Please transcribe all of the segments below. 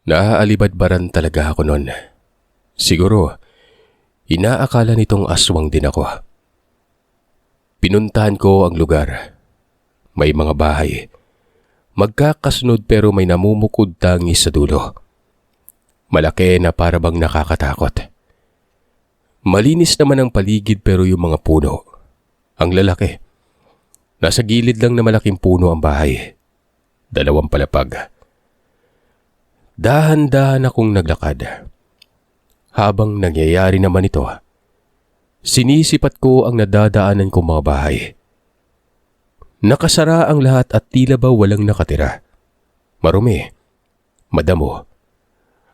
Naaalibadbaran talaga ako noon. Siguro, inaakala nitong aswang din ako. Pinuntahan ko ang lugar. May mga bahay. Magkakasunod pero may namumukod tangi sa dulo. Malaki na para bang nakakatakot. Malinis naman ang paligid pero yung mga puno, ang lalaki. Nasa gilid lang na malaking puno ang bahay. 2 palapag. Dahan-dahan akong naglakad. Habang nangyayari naman ito, sinisipat ko ang nadadaanan kong mga bahay. Nakasara ang lahat at tila ba walang nakatira. Marumi, madamo.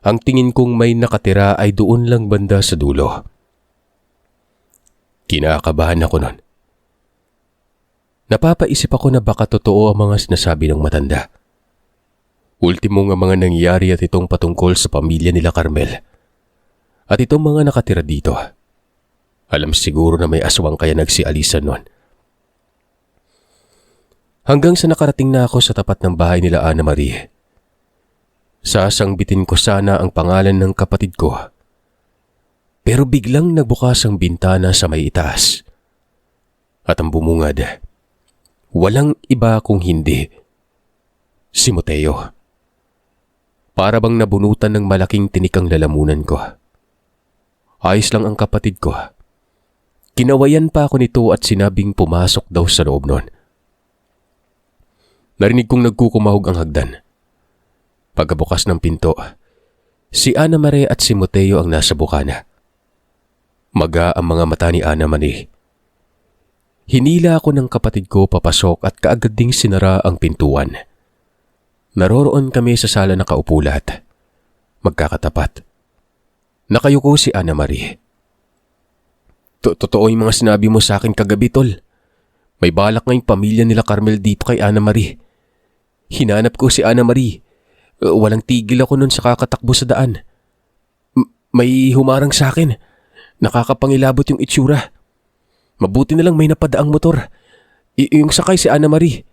Ang tingin kong may nakatira ay doon lang banda sa dulo. Kinakabahan ako nun. Napapaisip ako na baka totoo ang mga sinasabi ng matanda. Ultimo nga mga nangyari at itong patungkol sa pamilya nila Carmel. At itong mga nakatira dito. Alam siguro na may aswang kaya nagsialisan nun. Hanggang sa nakarating na ako sa tapat ng bahay nila Ana Marie. Sasangbitin ko sana ang pangalan ng kapatid ko. Pero biglang nagbukas ang bintana sa may itaas. At ang bumungad, walang iba kung hindi si Mateo. Para bang nabunutan ng malaking tinikang lalamunan ko. Ayos lang ang kapatid ko. Kinawayan pa ako nito at sinabing pumasok daw sa loob nun. Narinig kong nagkukumahog ang hagdan. Pagkabukas ng pinto, si Ana Marie at si Mateo ang nasa bukana. Maga ang mga mata ni Ana Marie. Hinila ako ng kapatid ko papasok at kaagad ding sinara ang pintuan. Naroroon kami sa sala nakaupo lahat. Magkakatapat. Nakayuko si Ana Marie. Totoo yung mga sinabi mo sa akin kagabi, tol. May balak ngayong pamilya nila Carmel dito kay Ana Marie. Hinanap ko si Ana Marie. Walang tigil ako nun sa kakatakbo sa daan. May humarang sa akin. Nakakapangilabot yung itsura. Mabuti na lang may napadaang motor. Yung sakay si Ana Marie.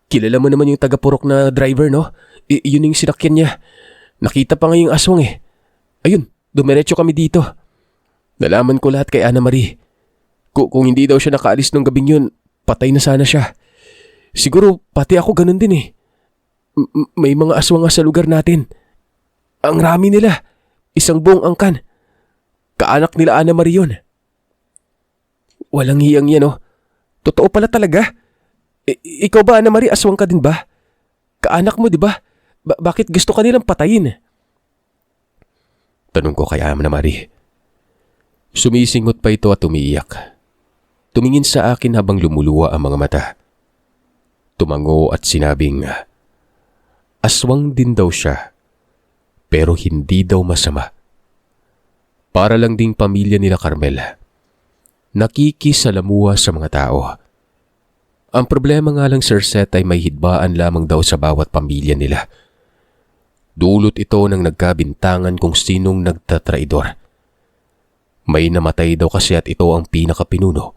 Kilala mo naman yung taga-purok na driver, no? Yun yung sinakyan niya. Nakita pa nga yung aswang eh. Ayun, dumiretso kami dito. Nalaman ko lahat kay Ana Marie. Kung hindi daw siya nakaalis nung gabing yun, patay na sana siya. Siguro pati ako ganun din eh. May mga aswang nga sa lugar natin. Ang rami nila. Isang buong angkan. Kaanak nila Ana Marie yun. Walang hiyang yan, oh. Totoo pala talaga. Ikaw ba, Ana Marie, aswang ka din ba? Kaanak mo, di ba? Bakit gusto ka nilang patayin? Tanong ko kay Ana Marie. Sumisingot pa ito at umiiyak. Tumingin sa akin habang lumuluwa ang mga mata. Tumango at sinabing, aswang din daw siya, pero hindi daw masama. Para lang ding pamilya nila Carmel. Nakikisalamuha sa mga tao. Ang problema nga lang, Sir Seth, ay may hidbaan lamang daw sa bawat pamilya nila. Dulot ito ng nagkabintangan kung sinong nagtatraidor. May namatay daw kasi at ito ang pinakapinuno.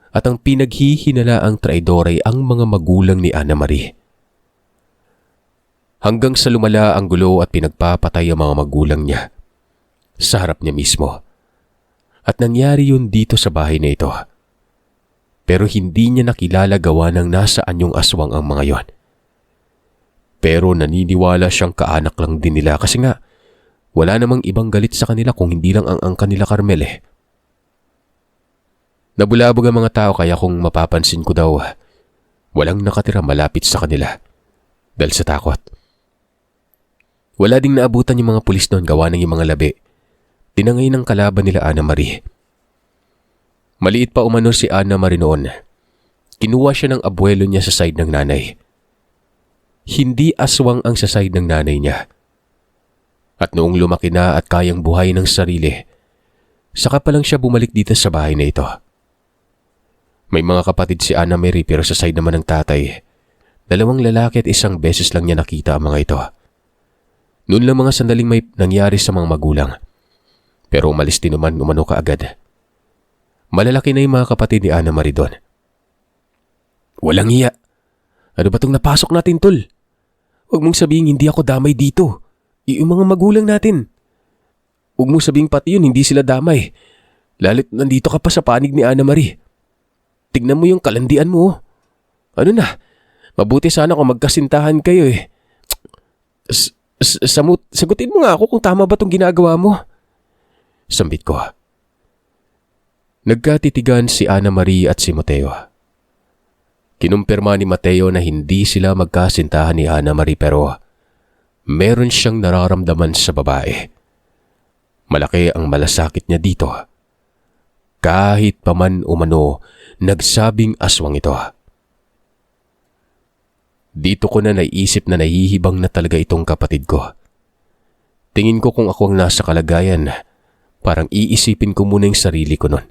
At ang pinaghihinala ang traidor ay ang mga magulang ni Ana Marie. Hanggang sa lumala ang gulo at pinagpapatay ang mga magulang niya. Sa harap niya mismo. At nangyari yun dito sa bahay na ito. Pero hindi niya nakilala gawa ng nasaan yung aswang ang mga yon. Pero naniniwala siyang kaanak lang din nila kasi nga wala namang ibang galit sa kanila kung hindi lang ang angkan nila Carmel eh. Nabulabog ang mga tao kaya kung mapapansin ko daw, walang nakatira malapit sa kanila dahil sa takot. Wala ding naabutan yung mga pulis noon gawa ng yung mga labi. Tinangay ng kalaban nila Ana Marie. Maliit pa umano si Ana Marie noon. Kinuha siya ng abuelo niya sa side ng nanay. Hindi aswang ang sa side ng nanay niya. At noong lumaki na at kayang buhay ng sarili, saka pa lang siya bumalik dito sa bahay na ito. May mga kapatid si Ana Marie pero sa side naman ng tatay, 2 lalaki at 1 beses lang niya nakita ang mga ito. Noon lang mga sandaling may nangyari sa mga magulang. Pero umalis din naman umano kaagad. Malalaki na yung mga kapatid ni Ana Marie doon. Walang hiya. Ano ba itong napasok natin, tol? Huwag mong sabihin hindi ako damay dito. Yung mga magulang natin. Huwag mo sabing pati yun, hindi sila damay. Lalo't nandito ka pa sa panig ni Ana Marie. Tignan mo yung kalandian mo. Ano na, mabuti sana kung magkasintahan kayo eh. Sagutin mo nga ako kung tama ba itong ginagawa mo. Sambit ko. Nagkatitigan si Ana Marie at si Mateo. Kinumpirma ni Mateo na hindi sila magkasintahan ni Ana Marie pero meron siyang nararamdaman sa babae. Malaki ang malasakit niya dito. Kahit paman umano, nagsabing aswang ito. Dito ko na naisip na nahihibang na talaga itong kapatid ko. Tingin ko kung ako ang nasa kalagayan, parang iisipin ko muna yung sarili ko nun.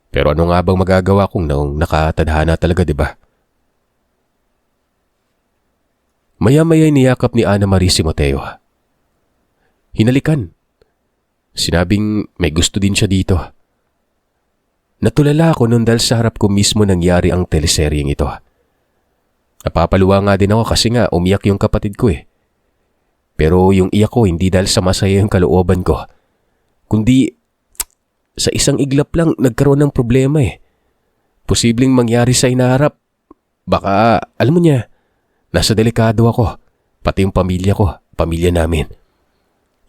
Pero ano nga bang magagawa kong noong nakatadhana talaga, diba? Maya-maya niyakap ni Ana Marie si Mateo. Hinalikan. Sinabing may gusto din siya dito. Natulala ako noon dahil sa harap ko mismo nangyari ang teleseryeng ito. Napapaluwa nga din ako kasi nga umiyak yung kapatid ko eh. Pero yung iyak ko hindi dahil sa masaya yung kalooban ko, kundi sa isang iglap lang nagkaroon ng problema eh. Posibleng mangyari sa inaharap. Baka, alam mo niya, nasa delikado ako, pati yung pamilya ko, pamilya namin.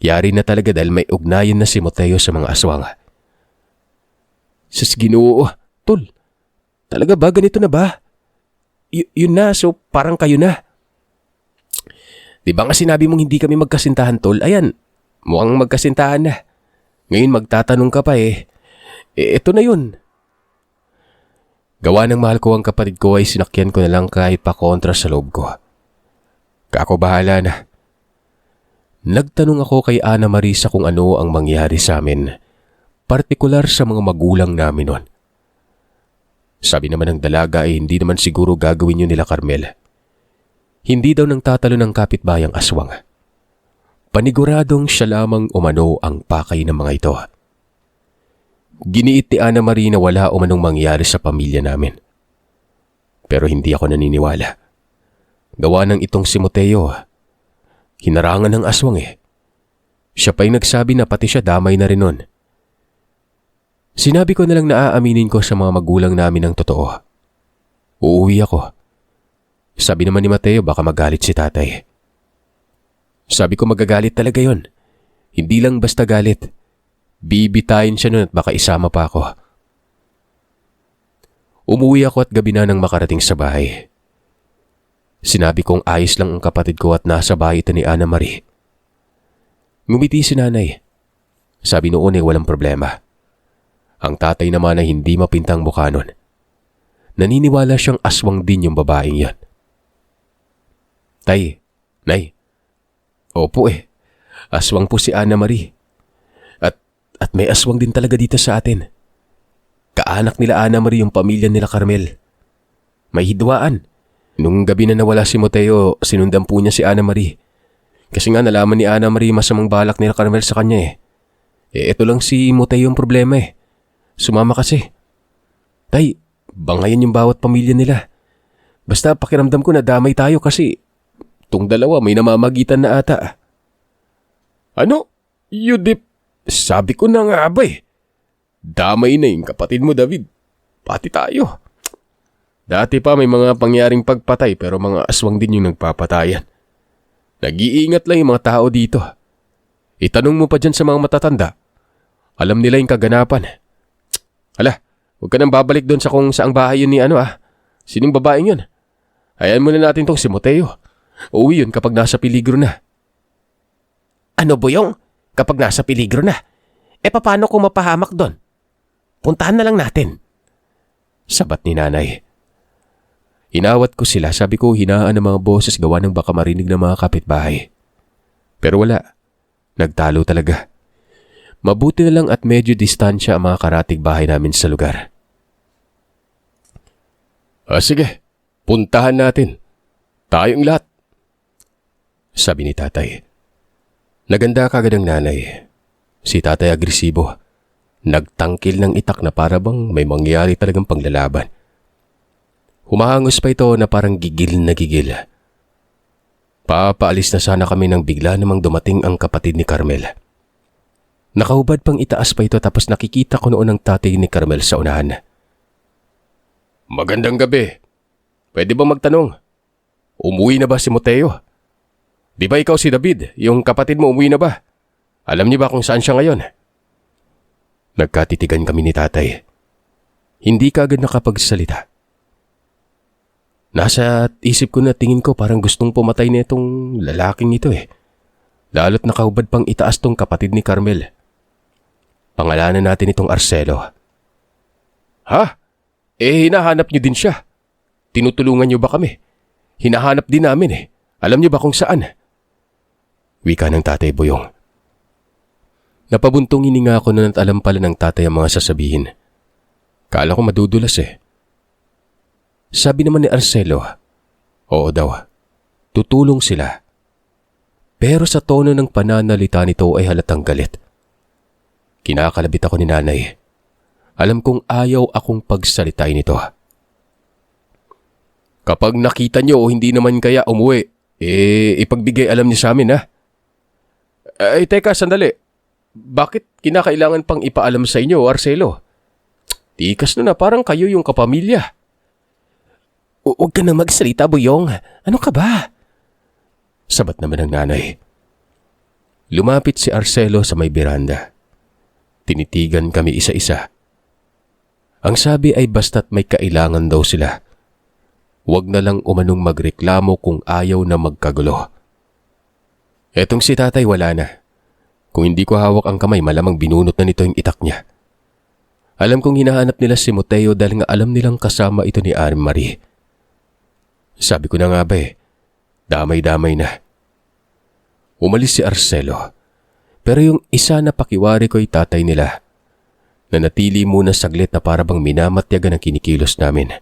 Yari na talaga dahil may ugnayan na si Mateo sa mga aswang. Sus Ginoo, tol, talaga ba ganito na ba? Yun na, so parang kayo na. Di ba nga sinabi mong hindi kami magkasintahan, tol? Ayan, mukhang magkasintahan na. Ngayon magtatanong ka pa eh. Ito na yun. Gawa ng mahal ko ang kapatid ko ay sinakyan ko na lang kahit pa kontra sa loob ko. Kako bahala na. Nagtanong ako kay Ana Marie sa kung ano ang mangyari sa amin, partikular sa mga magulang namin noon. Sabi naman ng dalaga ay hindi naman siguro gagawin yun nila Carmel. Hindi daw nang tatalo ng kapitbayang aswang. Paniguradong siya lamang umano ang pakay ng mga ito. Giniit ni Ana Marie na wala umanong mangyari sa pamilya namin. Pero hindi ako naniniwala. Gawa ng itong si Mateo, hinarangan ng aswang eh. Siya pa'y nagsabi na pati siya damay na rin nun. Sinabi ko na lang na aaminin ko sa mga magulang namin ang totoo. Uuwi ako. Sabi naman ni Mateo baka magalit si tatay. Sabi ko magagalit talaga yon. Hindi lang basta galit. Bibitayin siya nun at baka isama pa ako. Umuwi ako at gabi na nang makarating sa bahay. Sinabi kong ayos lang ang kapatid ko at nasa bahay ito ni Ana Marie. Ngumiti si nanay. Sabi noon ay walang problema. Ang tatay naman ay hindi mapintang mukha nun. Naniniwala siyang aswang din yung babaeng yan. Tay, nay. Opo eh, aswang po si Ana Marie. At may aswang din talaga dito sa atin. Kaanak nila Ana Marie yung pamilya nila Carmel. May hidwaan. Nung gabi na nawala si Mateo, sinundan po niya si Ana Marie. Kasi nga nalaman ni Ana Marie masamang balak nila Carmel sa kanya eh. Ito lang si Mateo yung problema eh. Sumama kasi. Tay, bangayan yung bawat pamilya nila. Basta pakiramdam ko na damay tayo kasi tong dalawa may namamagitan na ata. Ano? Yudip, sabi ko na nga ba eh. Damay na yung kapatid mo David. Pati tayo. Dati pa may mga pangyaring pagpatay pero mga aswang din yung nagpapatayan. Nag-iingat lang yung mga tao dito. Itanong mo pa dyan sa mga matatanda. Alam nila yung kaganapan. Hala, huwag ka nang babalik doon sa kung saang bahay yun ni Sinong babaeng yun? Hayaan muna natin tong si Mateo. Uuwi yun kapag nasa peligro na. Ano Boyong? Kapag nasa peligro na? Paano kung mapahamak doon? Puntahan na lang natin. Sabat ni nanay. Inawat ko sila, sabi ko hinaan ng mga boses gawa ng baka marinig ng mga kapitbahay. Pero wala. Nagtalo talaga. Mabuti na lang at medyo distansya ang mga karatig bahay namin sa lugar. Sige, puntahan natin. Tayong lahat. Sabi ni tatay. Naganda kagad ang nanay. Si tatay agresibo. Nagtangkil ng itak na para bang may mangyari talagang panglalaban. Humahangos pa ito na parang gigil na gigil. Papaalis na sana kami nang bigla namang dumating ang kapatid ni Carmel. Nakahubad pang itaas pa ito tapos nakikita ko noon ang tatay ni Carmel sa unahan. Magandang gabi. Pwede ba magtanong? Umuwi na ba si Mateo? Di ba ikaw si David, yung kapatid mo umuwi na ba? Alam niyo ba kung saan siya ngayon? Nagkatitigan kami ni tatay. Hindi ka agad nakapagsalita. Nasa isip ko na tingin ko parang gustong pumatay na itong lalaking ito eh. Lalo't nakahubad pang itaas tong kapatid ni Carmel. Pangalanan natin itong Arcelo. Ha? Hinahanap niyo din siya. Tinutulungan niyo ba kami? Hinahanap din namin eh. Alam niyo ba kung saan? Wika ng Tatay Boyong. Napabuntong hininga ako na at alam pala ng tatay ang mga sasabihin. Kala ko madudulas eh. Sabi naman ni Arcelo, oo daw, tutulong sila. Pero sa tono ng pananalita nito ay halatang galit. Kinakalabit ako ni nanay. Alam kong ayaw akong pagsalitain ito. Kapag nakita niyo o hindi naman kaya umuwi, ipagbigay alam niyo sa amin ha. Teka, sandali. Bakit kinakailangan pang ipaalam sa inyo, Arcelo? Tikas na parang kayo yung kapamilya. Huwag ka nang magsalita, Boyong. Ano ka ba? Sabat naman ng nanay. Lumapit si Arcelo sa may beranda. Tinitigan kami isa-isa. Ang sabi ay basta't may kailangan daw sila. Huwag na lang umanong magreklamo kung ayaw na magkagulo. Etong si tatay wala na. Kung hindi ko hawak ang kamay, malamang binunot na nito yung itak niya. Alam kong hinahanap nila si Mateo dahil nga alam nilang kasama ito ni Anna Marie. Sabi ko na nga ba damay-damay na. Umalis si Arcelo. Pero yung isa na pakiwari ko ay tatay nila. Nanatili muna saglit na para bang minamatyagan ang kinikilos namin.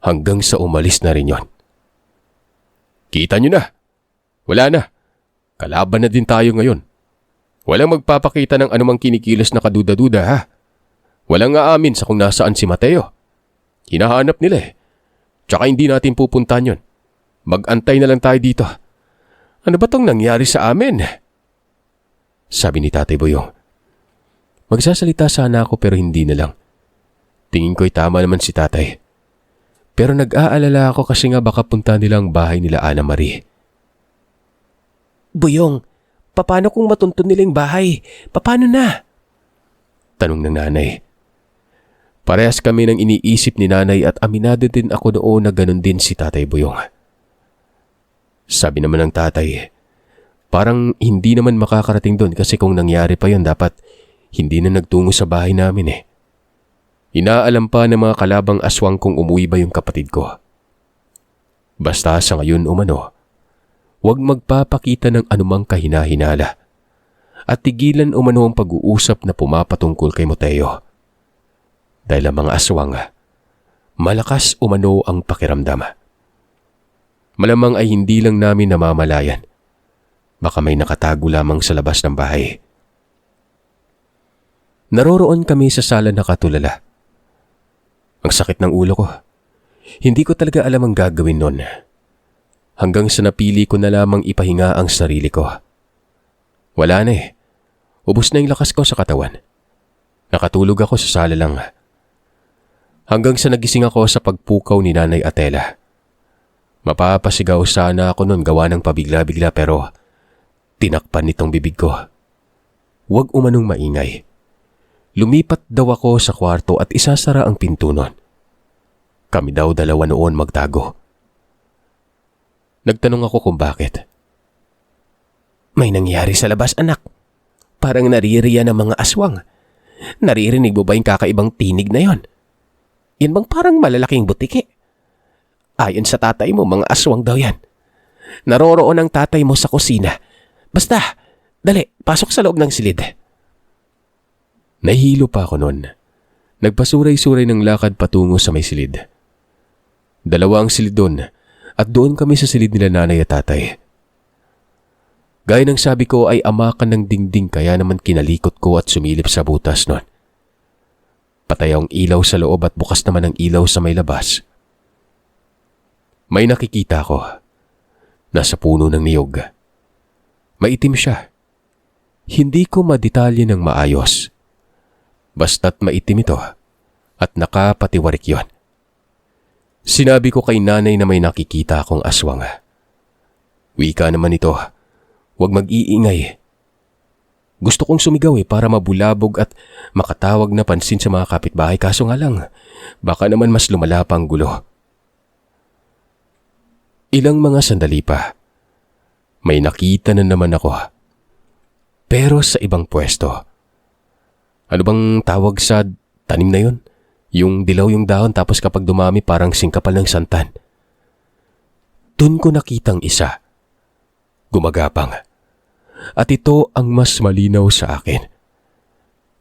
Hanggang sa umalis na rin yon. Kita nyo na. Wala na. Kalaban na din tayo ngayon. Walang magpapakita ng anumang kinikilos na kaduda-duda ha. Walang aamin sa kung nasaan si Mateo. Hinahanap nila eh. Tsaka hindi natin pupuntahan yon. Mag-antay na lang tayo dito. Ano ba tong nangyari sa amin? Sabi ni Tatay Boyong. Magsasalita sana ako pero hindi na lang. Tingin ko'y tama naman si tatay. Pero nag-aalala ako kasi nga baka punta nila ang bahay nila Anna Marie. Boyong, paano kung matuntun nila yung bahay? Paano na? Tanong ng nanay. Parehas kami nang iniisip ni nanay at aminado din ako noon na ganun din si Tatay Boyong. Sabi naman ng tatay, parang hindi naman makakarating doon kasi kung nangyari pa yon dapat hindi na nagtungo sa bahay namin eh. Inaalam pa ng mga kalabang aswang kung umuwi ba yung kapatid ko. Basta sa ngayon umano, huwag magpapakita ng anumang kahina-hinala at tigilan umano ang pag-uusap na pumapatungkol kay Mateo. Dahil ang mga aswang, malakas umano ang pakiramdam. Malamang ay hindi lang namin namamalayan. Baka may nakatago lamang sa labas ng bahay. Naroroon kami sa sala na katulala. Ang sakit ng ulo ko. Hindi ko talaga alam ang gagawin nun. Hanggang sa napili ko na lamang ipahinga ang sarili ko. Wala na eh. Ubus na yung lakas ko sa katawan. Nakatulog ako sa sala lang. Hanggang sa nagising ako sa pagpukaw ni Nanay Atela. Mapapasigaw sana ako nun gawa ng pabigla-bigla pero tinakpan nitong bibig ko. Huwag umanong maingay. Lumipat daw ako sa kwarto at isasara ang pinto nun. Kami daw dalawa noon magtago. Nagtanong ako kung bakit. May nangyari sa labas, anak. Parang naririyan ng mga aswang. Naririnig mo ba yung kakaibang tinig na yon? Yan bang parang malalaking butiki? Ayon sa tatay mo, mga aswang daw yan. Naroroon ang tatay mo sa kusina. Basta, dali, pasok sa loob ng silid. Nahihilo pa ako noon. Nagpasuray-suray ng lakad patungo sa may silid. Dalawa ang silid doon at doon kami sa silid nila nanay at tatay. Gaya ng sabi ko ay amakan ng dingding kaya naman kinalikot ko at sumilip sa butas noon. Patay ang ilaw sa loob at bukas naman ang ilaw sa may labas. May nakikita ko. Nasa puno ng niyog. Maitim siya. Hindi ko madetalye ng maayos. Basta't maitim ito at nakapatiwarik yon. Sinabi ko kay nanay na may nakikita akong aswang. Wika naman ito, huwag mag-iingay. Gusto kong sumigaw para mabulabog at makatawag na pansin sa mga kapitbahay, kaso nga lang, baka naman mas lumala pa ang gulo. Ilang mga sandali pa, may nakita na naman ako. Pero sa ibang pwesto. Ano bang tawag sa tanim na yun? Yung dilaw yung dahon tapos kapag dumami parang singkapal ng santan. Doon ko nakitang isa. Gumagapang. At ito ang mas malinaw sa akin.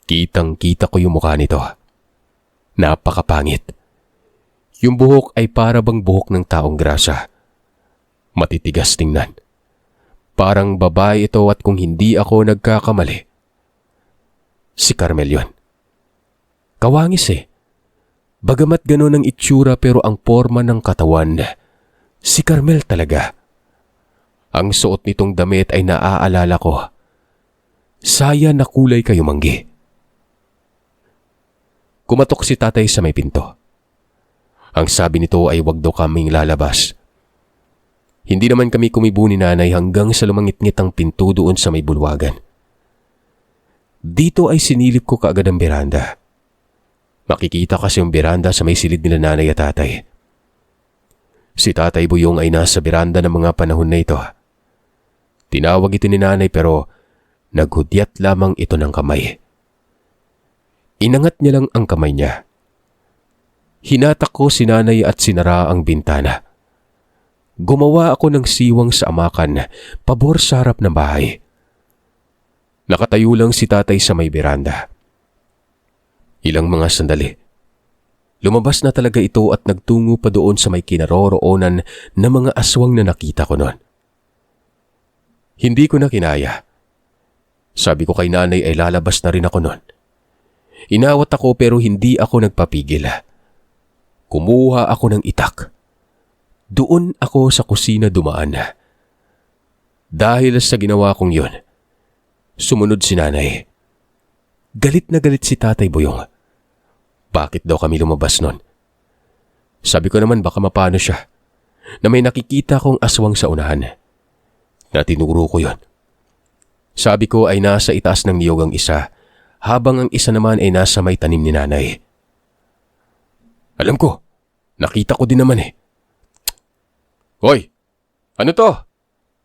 Kitang-kita ko yung mukha nito. Napakapangit. Yung buhok ay para bang buhok ng taong grasa. Matitigas tingnan. Parang babae ito at kung hindi ako nagkakamali, si Carmel yun. Kawangis Bagamat ganun ang itsura pero ang forma ng katawan, si Carmel talaga. Ang suot nitong damit ay naaalala ko. Saya na kulay kayo manggi. Kumatok si tatay sa may pinto. Ang sabi nito ay wag daw kaming lalabas. Hindi naman kami kumibo ni nanay hanggang sa lumangit-ngit ang pinto doon sa may bulwagan. Dito ay sinilip ko kaagad ang beranda. Makikita kasi yung beranda sa may silid nila nanay at tatay. Si Tatay Buyong ay nasa beranda ng mga panahon na ito. Tinawag ito ni nanay pero naghudyat lamang ito ng kamay. Inangat niya lang ang kamay niya. Hinatak ko si nanay at sinara ang bintana. Gumawa ako ng siwang sa amakan, pabor sa harap ng bahay. Nakatayo lang si tatay sa may beranda. Ilang mga sandali. Lumabas na talaga ito at nagtungo pa doon sa may kinaroroonan ng mga aswang na nakita ko noon. Hindi ko na kinaya. Sabi ko kay nanay ay lalabas na rin ako noon. Inawat ako pero hindi ako nagpapigil. Kumuha ako ng itak. Doon ako sa kusina dumaan. Dahil sa ginawa kong yun, sumunod si nanay. Galit na galit si Tatay Buyong. Bakit daw kami lumabas nun? Sabi ko naman baka mapano siya na may nakikita kong aswang sa unahan. Na tinuro ko yun. Sabi ko ay nasa itaas ng niyog ang isa habang ang isa naman ay nasa may tanim ni nanay. Alam ko, nakita ko din naman Hoy, ano to?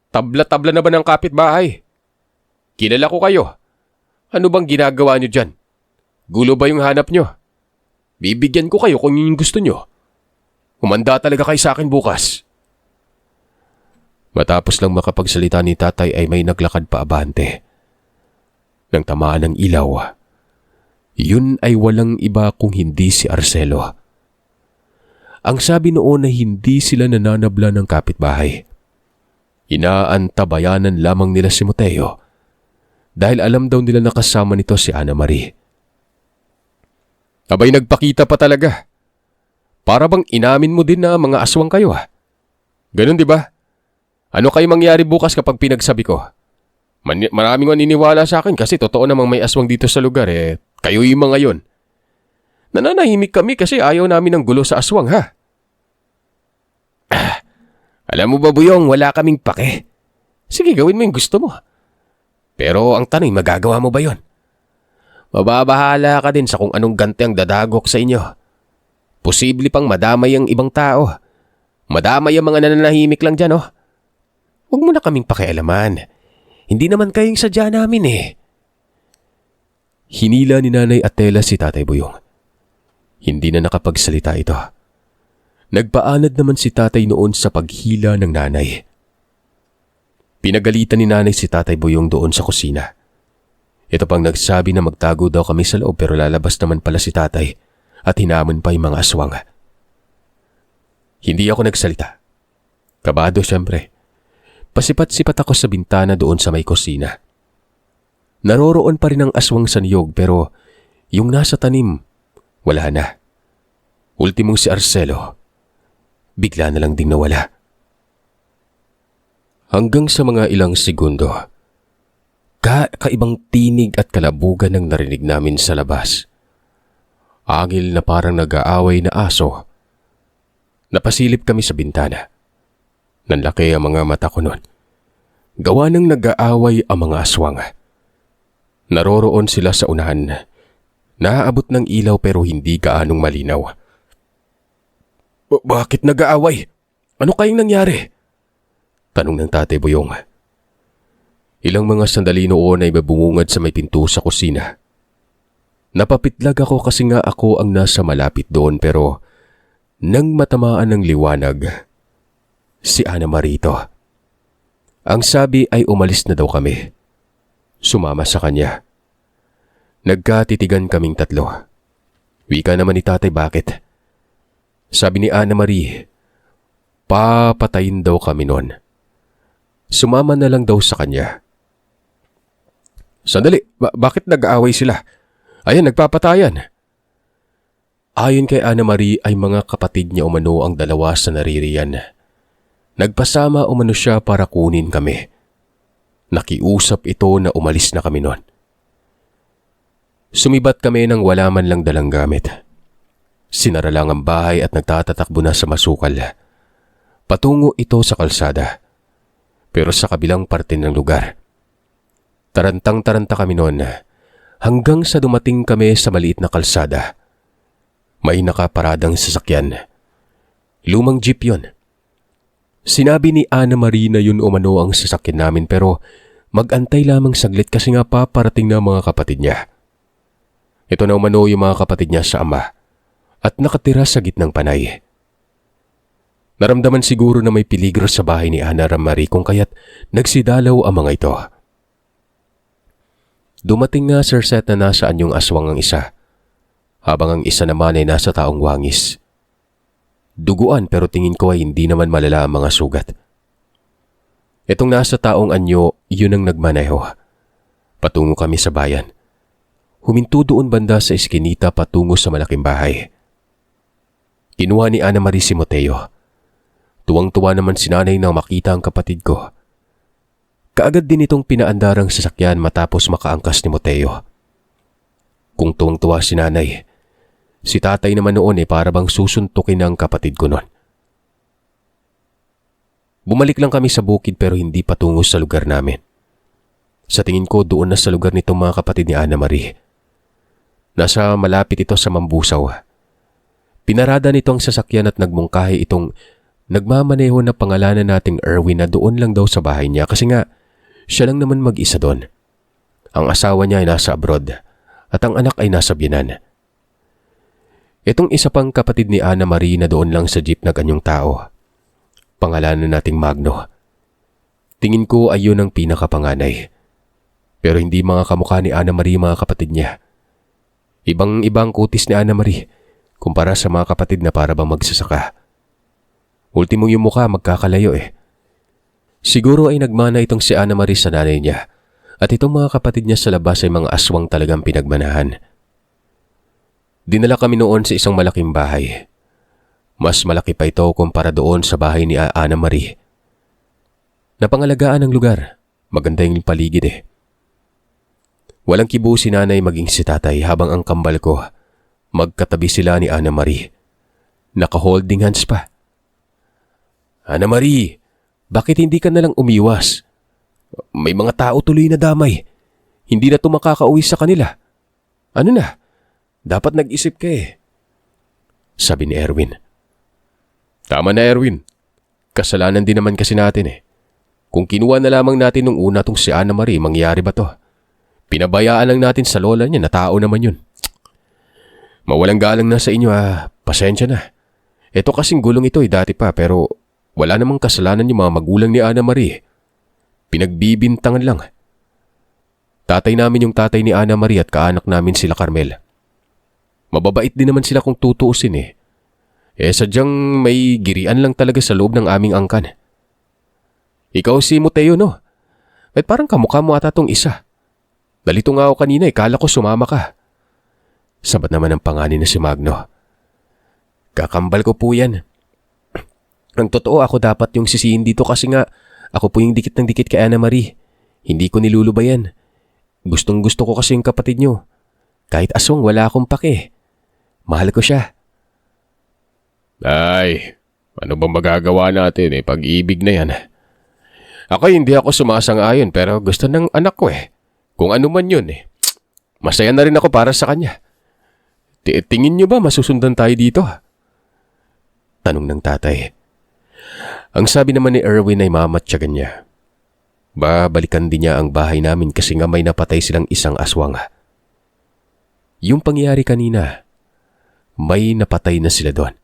Tabla-tabla na ba ng kapitbahay? Kilala ko kayo. Ano bang ginagawa nyo dyan? Gulo ba yung hanap nyo? Bibigyan ko kayo kung yung gusto nyo. Humanda talaga kayo sa akin bukas. Matapos lang makapagsalita ni tatay ay may naglakad pa abante. Nang tamaan ng ilaw, yun ay walang iba kung hindi si Arcelo. Ang sabi noon na hindi sila nananabla ng kapitbahay. Inaantabayanan lamang nila si Mateo. Dahil alam daw nila nakasama nito si Ana Marie. Abay nagpakita pa talaga. Para bang inamin mo din na mga aswang kayo Ganun di ba? Ano kayo mangyari bukas kapag pinagsabi ko? Maraming maniniwala sa akin kasi totoo namang may aswang dito sa lugar Kayo yung mga yon. Nananahimik kami kasi ayaw namin ng gulo sa aswang Alam mo ba Buyong, wala kaming pake. Sige gawin mo yung gusto mo. Pero ang tanong, magagawa mo ba yon? Mababahala ka din sa kung anong ganti ang dadagok sa inyo. Posible pang madamay ang ibang tao. Madamay ang mga nananahimik lang dyan Huwag mo na kaming pakialaman. Hindi naman kayong sadya namin Hinila ni Nanay Atela si Tatay Buyong. Hindi na nakapagsalita ito. Nagpaanad naman si tatay noon sa paghila ng nanay. Pinagalitan ni nanay si Tatay Buyong doon sa kusina. Ito pang nagsabi na magtago daw kami sa loob pero lalabas naman pala si tatay at hinamon pa yung mga aswang. Hindi ako nagsalita. Kabado siyempre. Pasipat-sipat ako sa bintana doon sa may kusina. Naroroon pa rin ang aswang sa niyog pero yung nasa tanim, wala na. Ultimong si Arcelo, bigla na lang ding nawala. Hanggang sa mga ilang segundo, kaibang tinig at kalabugan ang narinig namin sa labas. Agil na parang nag-aaway na aso. Napasilip kami sa bintana. Nanlaki ang mga mata ko noon. Gawa ng nag-aaway ang mga aswang. Naroroon sila sa unahan. Naaabot ng ilaw pero hindi gaanong malinaw. Bakit nag-aaway? Ano kayang nangyari? Tanong ng Tatay Boyong. Ilang mga sandali noon ay babungungad sa may pinto sa kusina. Napapitlag ako kasi nga ako ang nasa malapit doon pero nang matamaan ng liwanag, si Ana Marie ito. Ang sabi ay umalis na daw kami. Sumama sa kanya. Nagkatitigan kaming tatlo. Wika naman ni Tatay bakit? Sabi ni Ana Marie, papatayin daw kami noon. Sumama na lang daw sa kanya. Sandali, bakit nag-aaway sila? Ayan, nagpapatayan. Ayon kay Ana Marie ay mga kapatid niya umano ang dalawa sa naririyan. Nagpasama umano siya para kunin kami. Nakiusap ito na umalis na kami noon. Sumibat kami nang wala man lang dalang gamit. Sinara lang ang bahay at nagtatatakbo na sa masukal. Patungo ito sa kalsada. Pero sa kabilang parte ng lugar. Tarantang-taranta kami noon hanggang sa dumating kami sa maliit na kalsada. May nakaparadang sasakyan. Lumang jeep yon. Sinabi ni Ana Marie na yun umano ang sasakyan namin pero mag-antay lamang saglit kasi nga paparating na mga kapatid niya. Ito na umano yung mga kapatid niya sa ama at nakatira sa gitnang panay. Naramdaman siguro na may peligro sa bahay ni Ana Marie kung kaya't nagsidalaw ang mga ito. Dumating nga Sir Seth na nasa anyong aswang ang isa, habang ang isa naman ay nasa taong wangis. Duguan pero tingin ko ay hindi naman malala ang mga sugat. Itong nasa taong anyo, yun ang nagmaneho. Patungo kami sa bayan. Huminto doon banda sa eskinita patungo sa malaking bahay. Kinuha ni Ana Marie si Mateo. Tuwang-tuwa naman si nanay nang makita ang kapatid ko. Kaagad din itong pinaandarang sasakyan matapos makaangkas ni Mateo. Kung tuwang-tuwa si nanay, si tatay naman noon ay para bang susuntukin ang kapatid ko noon. Bumalik lang kami sa bukid pero hindi patungo sa lugar namin. Sa tingin ko doon na sa lugar nitong mga kapatid ni Ana Marie. Nasa malapit ito sa Mambusaw. Pinarada nito ang sasakyan at nagmungkahi itong nagmamaneho na pangalanan nating Erwin na doon lang daw sa bahay niya kasi nga siya lang naman mag-isa doon. Ang asawa niya ay nasa abroad at ang anak ay nasa Binan. Itong isa pang kapatid ni Ana Marie na doon lang sa jeep na ganyong tao. Pangalanan nating Magno. Tingin ko ay yun ang pinakapanganay. Pero hindi mga kamukha ni Ana Marie mga kapatid niya. Ibang-ibang kutis ni Ana Marie kumpara sa mga kapatid na para bang magsasaka. Ultimong yung mukha magkakalayo eh. Siguro ay nagmana itong si Ana Marie sa nanay niya at itong mga kapatid niya sa labas ay mga aswang talagang pinagmanahan. Dinala kami noon sa isang malaking bahay. Mas malaki pa ito kumpara doon sa bahay ni Ana Marie. Napangalagaan ang lugar. Maganda yung paligid eh. Walang kibo si nanay maging si tatay habang ang kambal ko, magkatabi sila ni Ana Marie. Naka-holding hands pa. Ana Marie, bakit hindi ka nalang umiwas? May mga tao tuloy na damay. Hindi na ito makakauwi sa kanila. Ano na? Dapat nag-isip ka eh. Sabi ni Erwin. Tama na Erwin. Kasalanan din naman kasi natin eh. Kung kinuha na lamang natin nung una tong si Ana Marie, mangyari ba to? Pinabayaan lang natin sa lola niya na tao naman yun. Mawalang galang na sa inyo pasensya na. Ito kasing gulong ito dati pa pero wala namang kasalanan yung mga magulang ni Ana Marie. Pinagbibintangan lang. Tatay namin yung tatay ni Ana Marie at kaanak namin sila Carmel. Mababait din naman sila kung tutuusin eh. Sadyang may girian lang talaga sa loob ng aming angkan. Ikaw si Mateo no? At parang kamukha mo ata tong isa. Dalito nga ako kanina kala ko sumama ka. Sabat naman ang panganin na si Magno. Kakambal ko po yan. Ang totoo ako dapat yung sisihin dito kasi nga Ako po yung dikit ng dikit kay Ana Marie. Hindi ko nilulubayan. Gustong gusto ko kasi yung kapatid nyo. Kahit aswang wala akong pake. Mahal ko siya. Ay, ano bang magagawa natin pag-ibig na yan. Ako hindi ako sumasang-ayon pero gusto ng anak ko Kung ano man yun Masaya na rin ako para sa kanya. Tingin nyo ba masusundan tayo dito? Tanong ng tatay. Ang sabi naman ni Erwin ay mamatyagan niya. Babalikan din niya ang bahay namin kasi nga may napatay silang isang aswang. Yung pangyari kanina, may napatay na sila doon.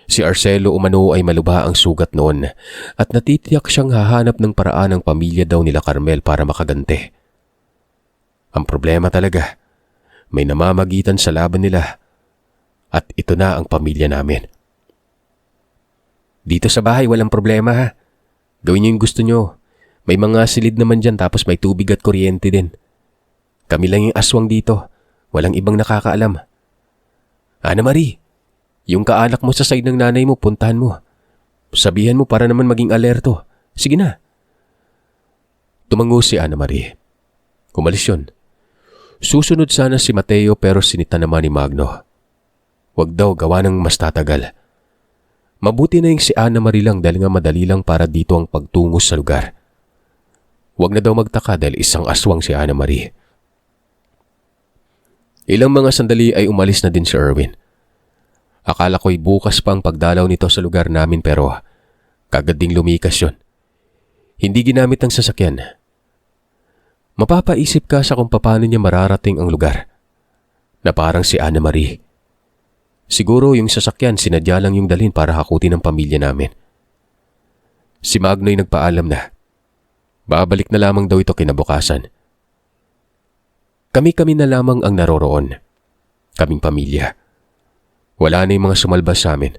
Si Arcelo umano ay malubha ang sugat noon at natitiyak siyang hahanap ng paraan ng pamilya daw nila Carmel para makagante. Ang problema talaga, may namamagitan sa laban nila at ito na ang pamilya namin. Dito sa bahay walang problema ha. Gawin niyo yung gusto niyo. May mga silid naman dyan tapos may tubig at kuryente din. Kami lang yung aswang dito. Walang ibang nakakaalam. Ana Marie, yung kaanak mo sa side ng nanay mo, puntahan mo. Sabihan mo para naman maging alerto. Sige na. Tumango si Ana Marie. Umalis yun. Susunod sana si Mateo pero sinita naman ni Magno. Wag daw gawa ng mas tatagal. Mabuti na yung si Ana Marie lang dahil nga madali lang para dito ang pagtungo sa lugar. Wag na daw magtaka dahil isang aswang si Ana Marie. Ilang mga sandali ay umalis na din si Erwin. Akala ko'y bukas pa ang pagdalaw nito sa lugar namin pero kagad ding lumikas yun. Hindi ginamit ang sasakyan. Mapapaisip ka sa kung paano niya mararating ang lugar. Na parang si Ana Marie. Siguro yung sasakyan sinadya lang yung dalhin para hakutin ang pamilya namin. Si Magno'y nagpaalam na. Babalik na lamang daw ito kinabukasan. Kami-kami na lamang ang naroroon. Kaming pamilya. Wala na yung mga sumalbas sa amin.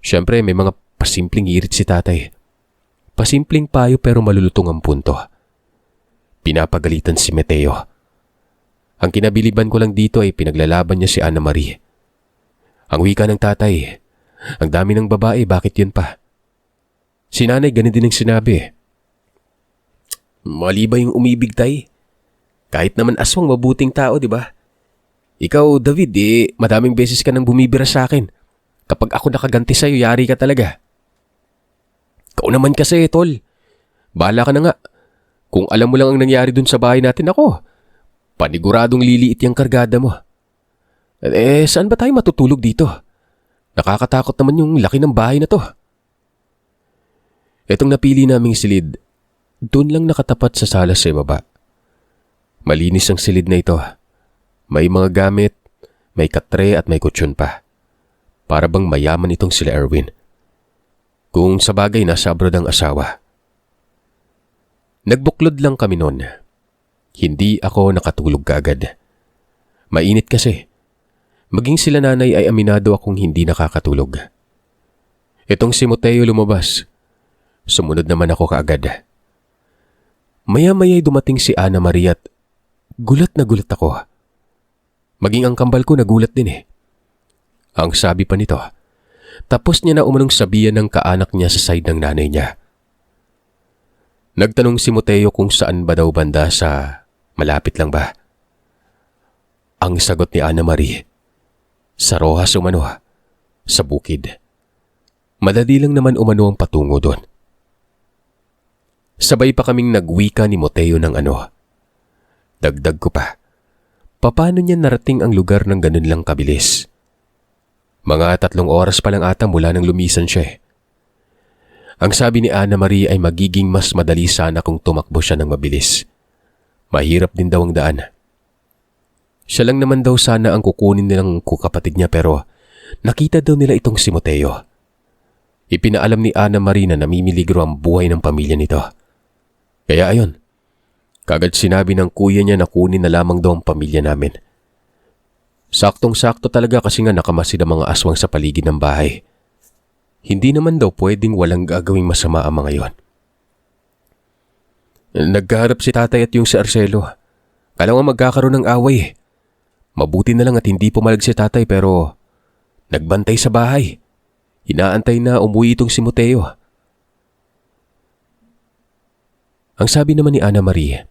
Siyempre may mga pasimpleng hirit si tatay. Pasimpleng payo pero malulutong ang punto. Pinapagalitan si Mateo. Ang kinabiliban ko lang dito ay pinaglalaban niya si Ana Marie. Ang wika ng tatay, ang dami ng babae, bakit yun pa? Si nanay ganun din ang sinabi. Mali ba yung umibig tay? Kahit naman aswang mabuting tao, di ba? Ikaw, David, madaming beses ka nang bumibira sa akin. Kapag ako nakaganti sa'yo, yari ka talaga. Ikaw naman kasi, tol. Bahala ka na nga. Kung alam mo lang ang nangyari dun sa bahay natin, ako, paniguradong liliit yung kargada mo. Saan ba tayo matutulog dito? Nakakatakot naman yung laki ng bahay na to. Itong napili naming silid, doon lang nakatapat sa sala sa baba. Malinis ang silid na ito. May mga gamit, may katre at may kutsyon pa. Para bang mayaman itong sila Erwin. Kung sa bagay nasa abroad ang asawa. Nagbuklod lang kami noon. Hindi ako nakatulog kaagad. Mainit kasi. Maging sila nanay ay aminado akong hindi nakakatulog. Itong si Mateo lumabas. Sumunod naman ako kaagad. Maya-maya'y dumating si Ana Marie at gulat na gulat ako. Maging ang kambal ko nagulat din Ang sabi pa nito, tapos niya na umanong sabihan ng kaanak niya sa side ng nanay niya. Nagtanong si Mateo kung saan ba daw banda sa malapit lang ba. Ang sagot ni Ana Marie, sa Rojas umano, sa bukid. Madali lang naman umano ang patungo doon. Sabay pa kaming nagwika ni Mateo ng ano. Dagdag ko pa, paano niya narating ang lugar ng ganun lang kabilis? Mga 3 oras pa lang ata mula nang lumisan siya Ang sabi ni Ana Marie ay magiging mas madali sana kung tumakbo siya ng mabilis. Mahirap din daw ang daan. Siya lang naman daw sana ang kukunin nilang kapatid niya pero nakita daw nila itong si Mateo. Ipinaalam ni Ana Marie na namimiligro ang buhay ng pamilya nito. Kaya ayon, kagad sinabi ng kuya niya na kunin na lamang daw ang pamilya namin. Saktong-sakto talaga kasi nga nakamasid ang mga aswang sa paligid ng bahay. Hindi naman daw pwedeng walang gagawing masama ang mga yon. Nagkaharap si tatay at yung si Arcelo. Kala nga magkakaroon ng away. Mabuti na lang at hindi pumalag si tatay pero nagbantay sa bahay. Inaantay na umuwi itong si Mateo. Ang sabi naman ni Ana Marie,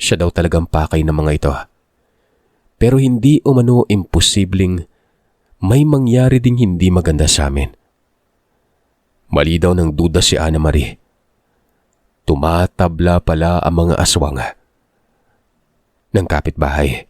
siya daw talagang pakay ng mga ito. Pero hindi umano imposibleng may mangyari ding hindi maganda sa amin. Mali daw ng duda si Ana Marie. Tumatabla pala ang mga aswang ng kapitbahay.